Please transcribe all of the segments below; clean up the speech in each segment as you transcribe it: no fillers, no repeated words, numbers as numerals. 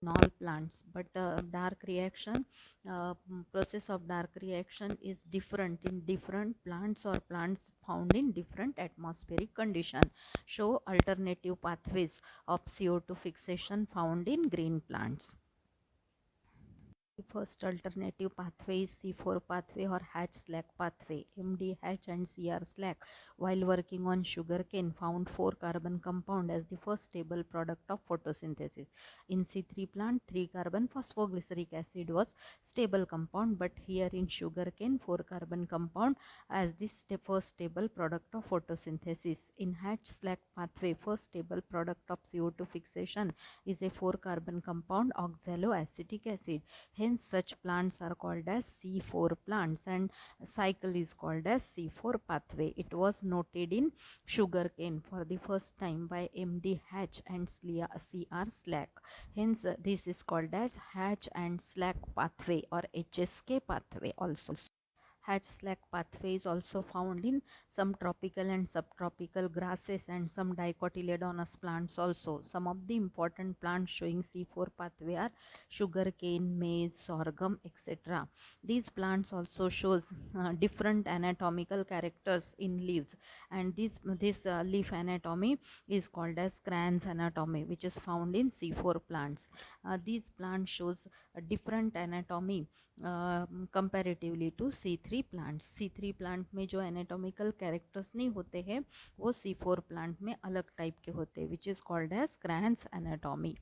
in all plants, but dark reaction process of dark reaction is different in different plants or plants found in different atmospheric condition. Show alternative pathways of CO2 fixation found in green plants. The first alternative pathway is C4 pathway or Hatch-Slack pathway. MD Hatch and CR Slack, while working on sugarcane, found 4-carbon compound as the first stable product of photosynthesis. In C3 plant, 3-carbon phosphoglyceric acid was stable compound, but here in sugarcane, 4-carbon compound as the first stable product of photosynthesis. In Hatch-Slack pathway, first stable product of CO2 fixation is a 4-carbon compound oxaloacetic acid. Hence such plants are called as C4 plants and cycle is called as C4 pathway. It was noted in sugarcane for the first time by MD Hatch and CR Slack. Hence this is called as Hatch and Slack pathway or HSK pathway also. Hatch-Slack pathway is also found in some tropical and subtropical grasses and some dicotyledonous plants also. Some of the important plants showing C4 pathway are sugarcane, maize, sorghum, etc. These plants also shows different anatomical characters in leaves, and this leaf anatomy is called as Cran's anatomy, which is found in C4 plants. These plants shows a different anatomy comparatively to C3 plant. C3 plant में जो anatomical characters नहीं होते हैं वो C4 plant में अलग type के होते हैं, which is called as Kranz anatomy.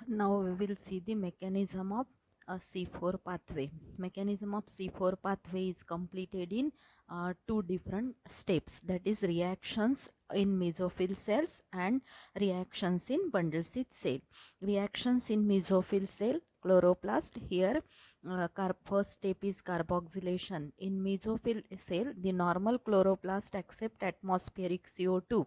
Now we will see the mechanism of a C4 pathway. Mechanism of C4 pathway is completed in two different steps, that is reactions in mesophyll cells and reactions in bundle sheath cell. Reactions in mesophyll cell, chloroplast, here first step is carboxylation. In mesophyll cell, the normal chloroplast accept atmospheric CO2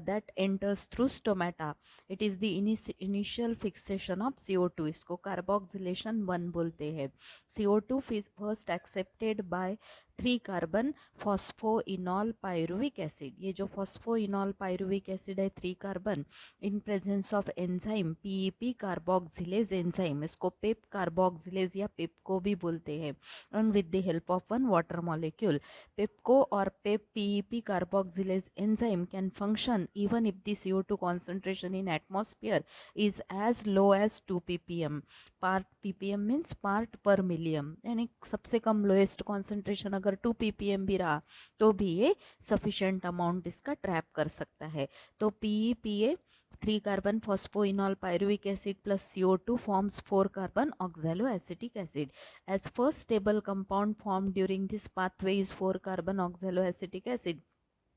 that enters through stomata. It is the initial fixation of CO2. इसको carboxylation 1 बोलते हैं. CO2 first accepted by 3-carbon phosphoenol pyruvic acid. ये जो phosphoenol pyruvic acid है 3-carbon, in presence of enzyme PEP carboxylase enzyme, इसको PEP carboxylase या PEPCO भी बोलते हैं, and with the help of one water molecule. PEPCO or PEP carboxylase enzyme can function even if the CO2 concentration in atmosphere is as low as 2 ppm. Part ppm means part per million, यानी सबसे कम lowest concentration अगर 2 ppm भी रहा तो भी ये sufficient amount इसका trap कर सकता है. तो PEPA 3-carbon phosphoenol pyruvic acid plus CO2 forms 4-carbon oxaloacetic acid. As first stable compound formed during this pathway is 4-carbon oxaloacetic acid.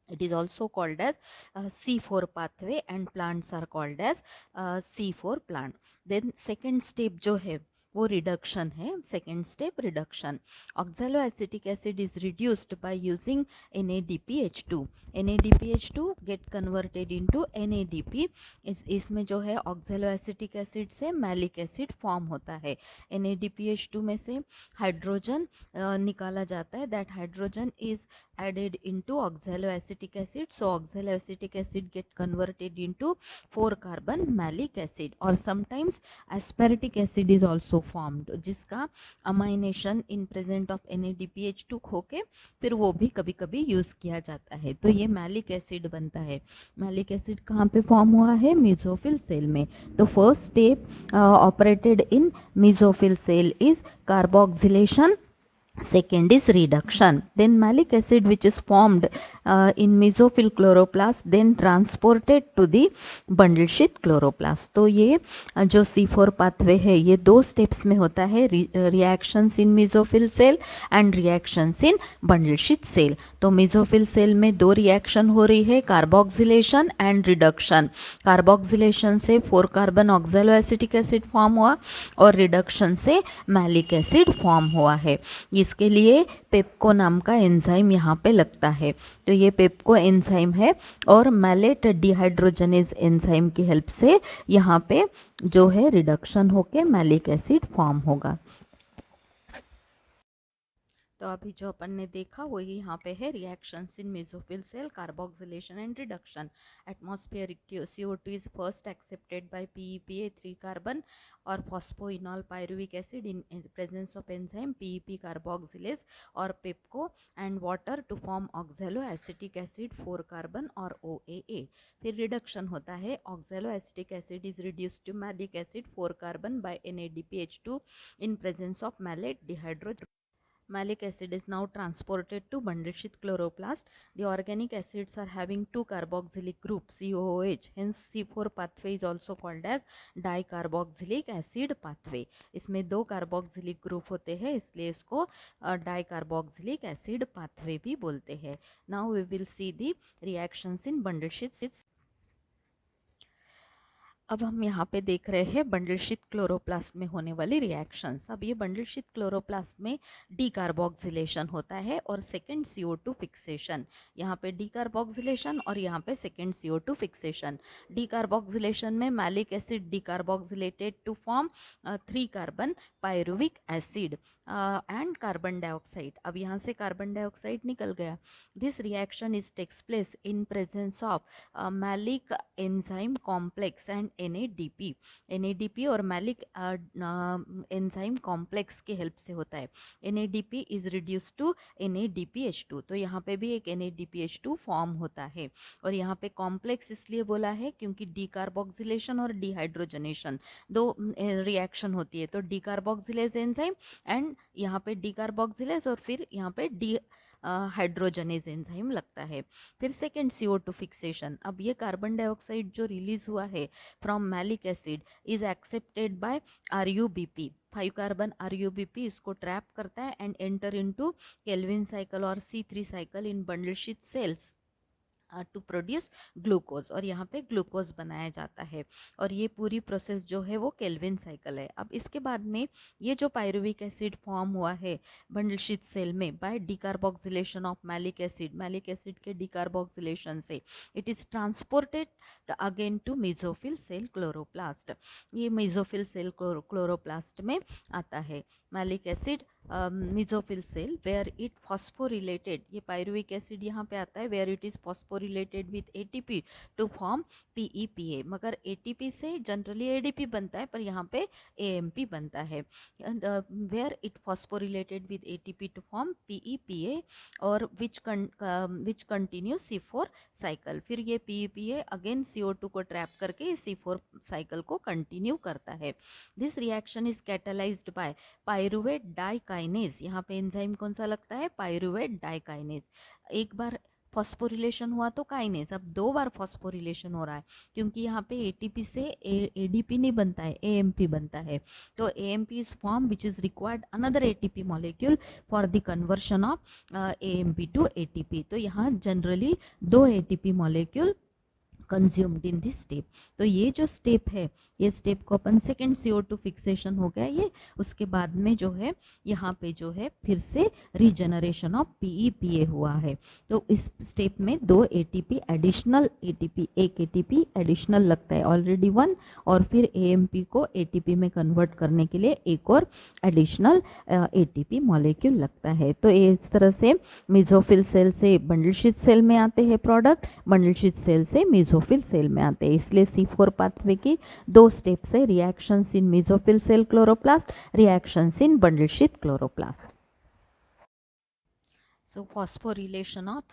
It is also called as C4 pathway and plants are called as C4 plant. Then second step जो है वो reduction है. Second step reduction. Oxaloacetic acid is reduced by using NADPH2. NADPH2 get converted into NADP. इसमें जो है oxaloacetic acid से malic acid form होता है. NADPH2 में से हाइड्रोजन निकाला जाता है. That hydrogen is added into oxaloacetic acid, so oxaloacetic acid get converted into 4-carbon malic acid, or sometimes aspartic acid is also formed, जिसका amination in present of NADPH2 होके फिर वो भी कभी कभी यूज किया जाता है. तो ये मैलिक एसिड बनता है. मैलिक एसिड कहाँ पे फॉर्म हुआ है? मेसोफिल सेल में. तो first step operated in mesophyll cell is carboxylation. Second is reduction. Then malic acid which is formed in mesophyll chloroplast then transported to the bundle sheath chloroplast. तो ये जो C4 pathway है ये दो steps में होता है. reactions in mesophyll cell and reactions in bundle sheath cell. तो mesophyll cell में दो reaction हो रही है, carboxylation and reduction. carboxylation से 4-carbon oxaloacetic acid form हुआ और reduction से malic acid form हुआ है. इसके लिए पेप्को नाम का एंजाइम यहाँ पे लगता है. तो ये पेप्को एंजाइम है और मैलेट डिहाइड्रोजनेज एंजाइम की हेल्प से यहाँ पे जो है रिडक्शन होके मैलिक एसिड फॉर्म होगा. तो अभी जो अपन ने देखा वही यहाँ पे है, reactions in mesophyll cell, carboxylation and reduction. Atmospheric CO2 is first accepted by PEPA 3 carbon or phosphoenol pyruvic acid in the presence of enzyme PEP carboxylase or PEPCO and water to form oxaloacetic acid 4 carbon or OAA. फिर reduction होता है, oxaloacetic acid is reduced to malic acid 4 carbon by NADPH2 in presence of malate dehydrogenase. Malic acid is now transported to bundle sheath chloroplast. The organic acids are having two carboxylic group COOH. Hence C4 pathway is also called as dicarboxylic acid pathway. इसमें दो carboxylic group होते हैं, इसलिए इसको dicarboxylic acid pathway भी बोलते हैं. Now we will see the reactions in bundle sheets. अब हम यहाँ पे देख रहे हैं बंडल शीथ क्लोरोप्लास्ट में होने वाली रिएक्शंस. अब ये बंडल शीथ क्लोरोप्लास्ट में डीकार्बोक्सिलेशन होता है और सेकेंड CO2 फिक्सेशन. यहाँ पे डीकार्बोक्सिलेशन और यहाँ पे सेकेंड CO2 फिक्सेशन. डीकार्बोक्सिलेशन में malic acid decarboxylated to form 3 carbon pyruvic acid and carbon dioxide. अब यहाँ से कार्बन डाइऑक्साइड निकल गया. This reaction is takes place in presence of malic enzyme complex and NADP और मैलिक एंजाइम कॉम्प्लेक्स के help से होता है. NADP is reduce to NADPH2. तो यहाँ पे भी एक NADPH2 फॉर्म होता है. और यहाँ पे कॉम्प्लेक्स इसलिए बोला है क्योंकि डीकार्बोक्सिलेशन और डिहाइड्रोजनेशन दो रिएक्शन होती है. तो डीकार्बोक्सिलेज एंजाइम एंड यहाँ पे डीकार्बोक्सिलेज और फिर यहाँ पे डी हाइड्रोजनेज एंजाइम लगता है. फिर सेकेंड CO2 फिक्सेशन. अब ये कार्बन डाइऑक्साइड जो रिलीज हुआ है from malic acid is accepted by RUBP. 5 carbon RUBP इसको ट्रैप करता है and enter into Calvin cycle और C3 cycle in bundle sheath cells to produce glucose. और यहाँ पे ग्लूकोज बनाया जाता है. और ये पूरी प्रोसेस जो है वो केल्विन साइकिल है. अब इसके बाद में ये जो पायरुविक एसिड फॉर्म हुआ है बंडल शीथ सेल में by decarboxylation of malic acid के डिकार्बोक्सिलेशन से it is transported again to mesophyll cell chloroplast. ये मेसोफिल सेल क्लोरोप्लास्ट में आता है. Malic acid mesophyll cell where it phosphorylated, ये पायरुविक एसिड यहाँ पे आता है where it is phosphorylated with ATP to form PEPA. मगर ATP से जनरली ADP बनता है पर यहाँ पे AMP बनता है. Where it phosphorylated with ATP to form PEPA और विच कंटिन्यू C4 साइकिल. फिर ये PEPA अगेन CO2 को ट्रैप करके C4 साइकिल को कंटिन्यू करता है. This reaction is catalysed by pyruvate dikinase. यहाँ पे एंजाइम कौन सा लगता है? Pyruvate dikinase. एक बार फॉस्फोरिलेशन हुआ तो काइनेज, अब 2 बार फॉस्फोरिलेशन हो रहा है क्योंकि यहाँ पे ATP से ADP नहीं बनता है, AMP बनता है. तो AMP is form which is required another ATP molecule for the conversion of AMP to ATP. तो यहाँ generally 2 ATP molecule consumed in this step. तो ये जो स्टेप है ये स्टेप को अपन सेकेंड CO2 फिक्सेशन हो गया ये. उसके बाद में जो है यहाँ पे जो है फिर से रीजनरेशन ऑफ PEPA हुआ है. तो इस स्टेप में 2 ATP एडिशनल ATP, एक ATP एडिशनल लगता है ऑलरेडी 1, और फिर AMP को ATP में कन्वर्ट करने के लिए एक और एडिशनल ATP मॉलिक्यूल लगता है. तो इस तरह से मेसोफिल सेल से बंडल शीथ सेल में आते हैं प्रोडक्ट, बंडल शीथ सेल से मेसोफिल सेल में आते हैं. इसलिए C4 पाथवे की 2 स्टेप्स है, reactions in mesophyll cell chloroplast, reactions in bundle sheath chloroplast. So phosphorylation of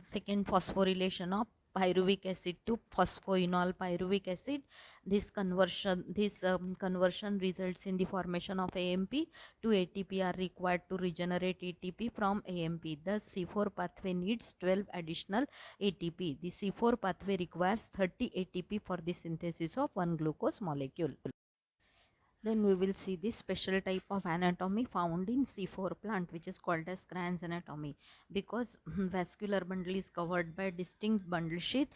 second phosphorylation of pyruvic acid to phosphoenol pyruvic acid. This conversion results in the formation of AMP. 2 ATP are required to regenerate ATP from AMP. Thus C4 pathway needs 12 additional ATP. The C4 pathway requires 30 ATP for the synthesis of 1 glucose molecule. Then we will see this special type of anatomy found in C4 plant, which is called as Kranz anatomy, because vascular bundle is covered by distinct bundle sheath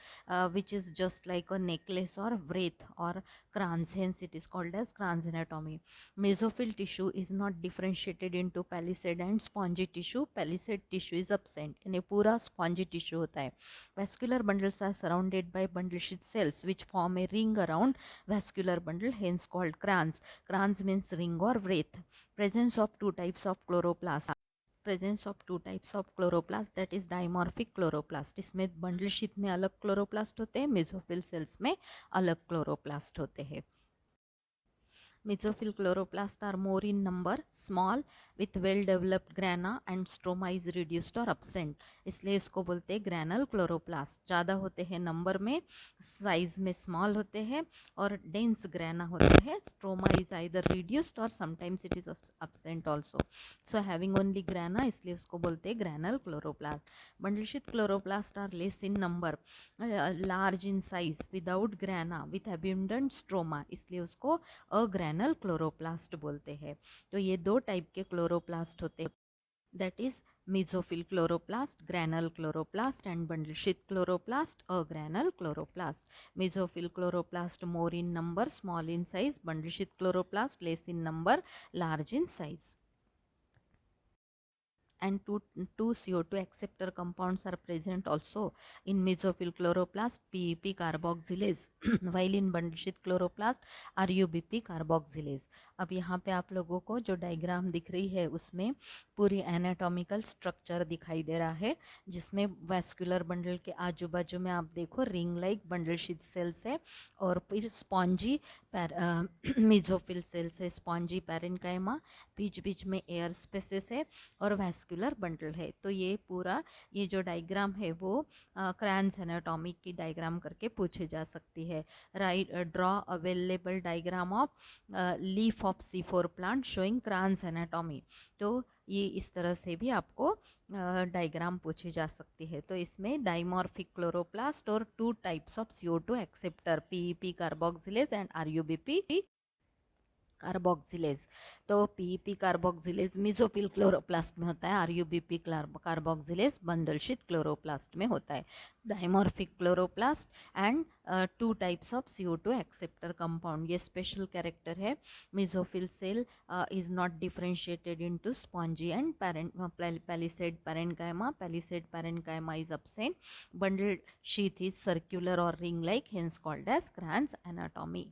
which is just like a necklace or wreath or Kranz, hence it is called as Kranz anatomy. Mesophyll tissue is not differentiated into palisade and spongy tissue. Palisade tissue is absent, यानी पूरा spongy tissue होता है. Vascular bundles are surrounded by bundle sheath cells which form a ring around vascular bundle, hence called Kranz. Kranz means ring or wreath. Presence of 2 types of chloroplast. Presence of to types of chloroplast that is dimorphic chloroplast. इसमें bundle sheath में अलग chloroplast होते हैं, mesophyll cells में अलग chloroplast होते हैं। Mesophyll chloroplasts are more in number, small, with well developed grana and stroma is reduced or absent, इसलिए इसको बोलते हैं ग्रैनल क्लोरोप्लास्ट। ज़्यादा होते हैं नंबर में, साइज में स्मॉल होते हैं और डेंस ग्रैना होता है। स्ट्रोमा इज आइदर रिड्यूस्ड और sometimes it is absent also, so having only grana, इसलिए उसको बोलते हैं granal chloroplast. Bundle sheath chloroplast are less in number, large in size, without grana, with abundant stroma, इसलिए उसको अग्रैनल chloroplast बोलते हैं। तो ये दो टाइप के क्लोरोप्लास्ट होते हैं, that is mesophyll chloroplast, granule chloroplast and bundle sheath chloroplast or granule chloroplast. Mesophyll chloroplast more in number, small in size. Bundle sheath chloroplast less in number, large in size. And two CO2 acceptor compounds are present also in mesophyll chloroplast, PEP carboxylase, while in bundle sheath chloroplast RUBP carboxylase. अब यहाँ पे आप लोगों को जो diagram दिख रही है उसमें पूरी एनाटॉमिकल स्ट्रक्चर दिखाई दे रहा है, जिसमें वैस्कुलर बंडल के आजू बाजू में आप देखो ring like bundle sheath sales है और फिर स्पॉन्जी मेसोफिल सेल्स है, स्पॉन्जी पैरेन्काइमा, बीच बीच में एयर स्पेसेस है और वैस्कुलर बंडल है। तो ये पूरा ये जो डायग्राम है वो क्रैन्स एनाटॉमी की डायग्राम करके पूछे जा सकती है। Right, draw available diagram of leaf of C4 plant showing Kranz anatomy. तो ये इस तरह से भी आपको डायग्राम पूछी जा सकती है। तो इसमें डाइमॉर्फिक क्लोरोप्लास्ट और two types of CO2 acceptor, PEP carboxylase and RUBP carboxylase. तो PEP कार्बोक्सिलेज मेसोफिल क्लोरोप्लास्ट में होता है, RUBP carboxylase bundle sheath chloroplast में होता है। Dimorphic chloroplast and two types of CO2 acceptor compound, ये स्पेशल कैरेक्टर है। Mesophyll cell is not differentiated into spongy and palisade parenchyma, palisade parenchyma is absent. Bundle sheath is circular or ring like, hence called as Kranz anatomy.